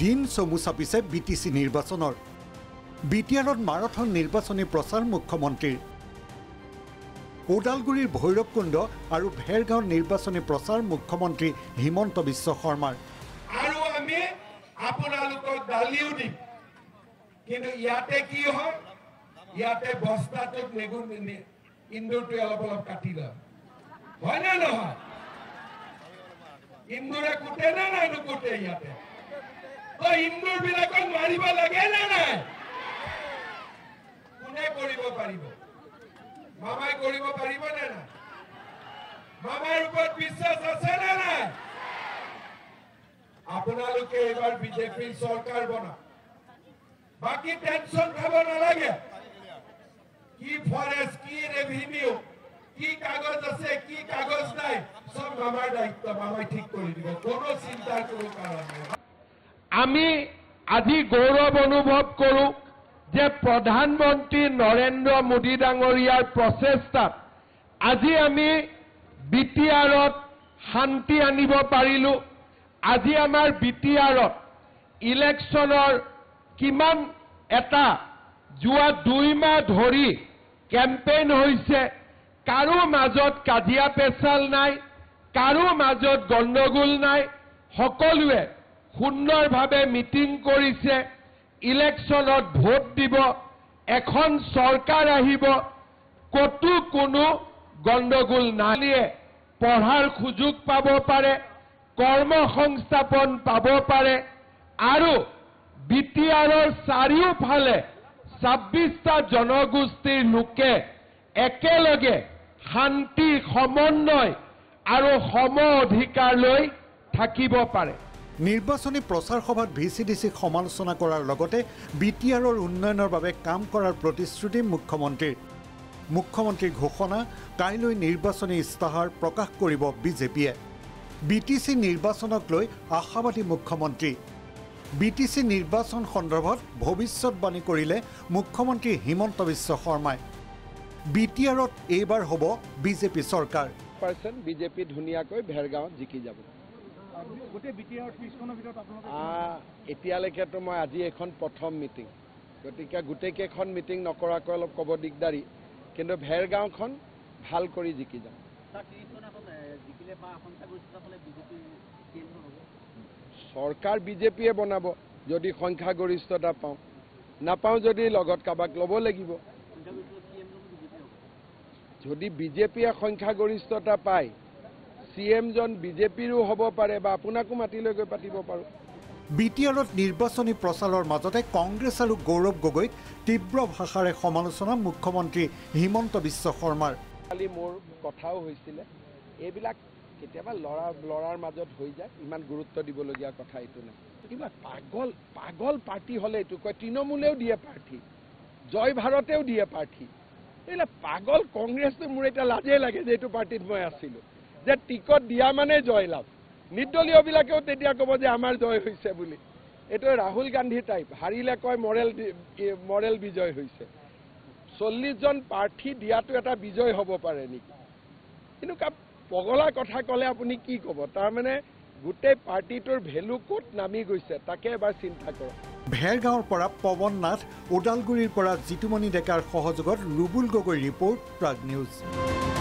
দিন চমু চাপিছে বিটিচি নিৰ্বাচনৰ বিটিআৰত মাৰাথন নিৰ্বাচনী প্ৰচাৰ মুখ্যমন্ত্ৰীৰ ওদালগুৰিৰ ভৈৰৱকুণ্ড আৰু ভেৰগাঁৱৰ নিৰ্বাচনী প্ৰচাৰ মুখ্যমন্ত্ৰী হিমন্ত বিশ্ব শৰ্মাৰ আৰু আমি আপোনালোকক দালিও দিম কিন্তু ইয়াতে কি হয় ইয়াতে বস্তাটোত নেগুন ইন্দুৰটো অলপ কাটি লয় হয় না নহয় ইন্দুৰে কুটে না নাই নুকুটে ইয়াতে ইন্দুৰ বিলাকক মাৰিব লাগে না নাই কোনে কৰিব পাৰিব মামাই কৰিব পাৰিব নে নাই মামাৰ ওপৰত বিশ্বাস আছে নে নাই আপোনালোকে এবাৰ বিজেপি চৰকাৰ বনা বাকি টেনশন খাব নালাগে কি ফৰেষ্ট কি ৰেভিনিউ কি কাগজ আছে কি কাগজ নাই সব মামাৰ দায়িত্ব মামাই ঠিক কৰি দিব কোনো চিন্তা কৰিব কাৰণ নাই আমি আজি গৌৰৱ অনুভৱ কৰোঁ যে প্ৰধানমন্ত্ৰী নৰেন্দ্ৰ মোদী ডাঙৰীয়াৰ প্ৰচেষ্টাত আজি আমি বিটিআৰত শান্তি আনিব পাৰিলোঁ আজি আমাৰ বিটিআৰত ইলেকশ্যনৰ কিমান এটা যোৱা 2 মাহ ধৰি কেম্পেইন হৈছে কাৰো মাজত কাজিয়া পেচাল নাই কাৰো মাজত গণ্ডগোল নাই সকলোৱে সুন্দৰভাৱে মিটিং কৰিছে ইলেকশ্যনত ভোট দিব এখন চৰকাৰ আহিব কতো কোনো গণ্ডগোল নালিয়ে পঢ়াৰ সুযোগ পাব পাৰে কৰ্মসংস্থাপন পাব পাৰে আৰু বিটিআৰৰ চাৰিওফালে 26টা জনগোষ্ঠীৰ লোকে একেলগে শান্তি সমন্বয় আৰু সম অধিকাৰ লৈ থাকিব পাৰে নিৰ্বাচনী প্ৰচাৰ সভাত ভিচিডিচিক সমালোচনা কৰাৰ লগতে বিটিআৰৰ উন্নয়নৰ বাবে কাম কৰাৰ প্ৰতিশ্ৰুতি মুখ্যমন্ত্ৰীৰ ঘোষণা কাইলৈ নিৰ্বাচনী ইস্তাহাৰ প্ৰকাশ কৰিব বিজেপিয়ে বিটিচি নিৰ্বাচনক লৈ আশাবাদী মুখ্যমন্ত্ৰী বিটিচি নিৰ্বাচন সন্দৰ্ভত ভৱিষ্যতবাণী কৰিলে মুখ্যমন্ত্ৰী হিমন্ত বিশ্ব শৰ্মাই বিটিআৰত এইবাৰ হ'ব বিজেপি চৰকাৰ বিজেপি ধুনীয়াকৈ ভেৰগাঁৱত জিকি যাব এতিয়ালৈকেতো মই আজি এখন প্ৰথম মিটিং গতিকে গোটেইকেইখন মিটিং নকৰাকৈ অলপ ক'ব দিগদাৰী কিন্তু ভেৰগাঁওখন ভাল কৰি জিকি যাম চৰকাৰ বিজেপিয়ে বনাব যদি সংখ্যাগৰিষ্ঠতা পাওঁ নাপাওঁ যদি লগত কাবাক ল'ব লাগিব যদি বিজেপিয়ে সংখ্যাগৰিষ্ঠতা পায় CM-জন বিজেপিৰো হ'ব পাৰে বা আপোনাকো মাতি লৈ গৈ পাতিব পাৰোঁ বিটিআৰত নিৰ্বাচনী প্ৰচাৰৰ মাজতে কংগ্ৰেছ আৰু গৌৰৱ গগৈক তীব্ৰ ভাষাৰে সমালোচনা মুখ্যমন্ত্ৰী হিমন্ত বিশ্ব শৰ্মাৰ কালি মোৰ কথাও হৈছিলে এইবিলাক কেতিয়াবা লৰাৰ মাজত হৈ যায় ইমান গুৰুত্ব দিবলগীয়া কথা এইটো নাই কিবা পাগল পাৰ্টি হ'লে এইটো কয় তৃণমূলেও দিয়ে প্ৰাৰ্থী জয় ভাৰতেও দিয়ে প্ৰাৰ্থী এইবিলাক পাগল কংগ্ৰেছটো মোৰ এটা লাজে লাগে যে এইটো পাৰ্টিত মই আছিলোঁ যে টিকট দিয়া মানে জয় লাভ নিৰ্দলীয়বিলাকেও তেতিয়া ক'ব যে আমাৰ জয় হৈছে বুলি এইটো ৰাহুল গান্ধী টাইপ হাৰিলে কয় মৰেল বিজয় হৈছে 40জন প্ৰাৰ্থী দিয়াটো এটা বিজয় হ'ব পাৰে নেকি কিন্তু পগলা কথা ক'লে আপুনি কি ক'ব তাৰমানে গোটেই পাৰ্টিটোৰ ভেলু ক'ত নামি গৈছে তাকে এবাৰ চিন্তা কৰক ভেৰগাঁৱৰ পৰা পৱন নাথ ওদালগুৰিৰ পৰা জিতুমণি ডেকাৰ সহযোগত ৰুবুল গগৈ ৰিপৰ্ট প্ৰাগ নিউজ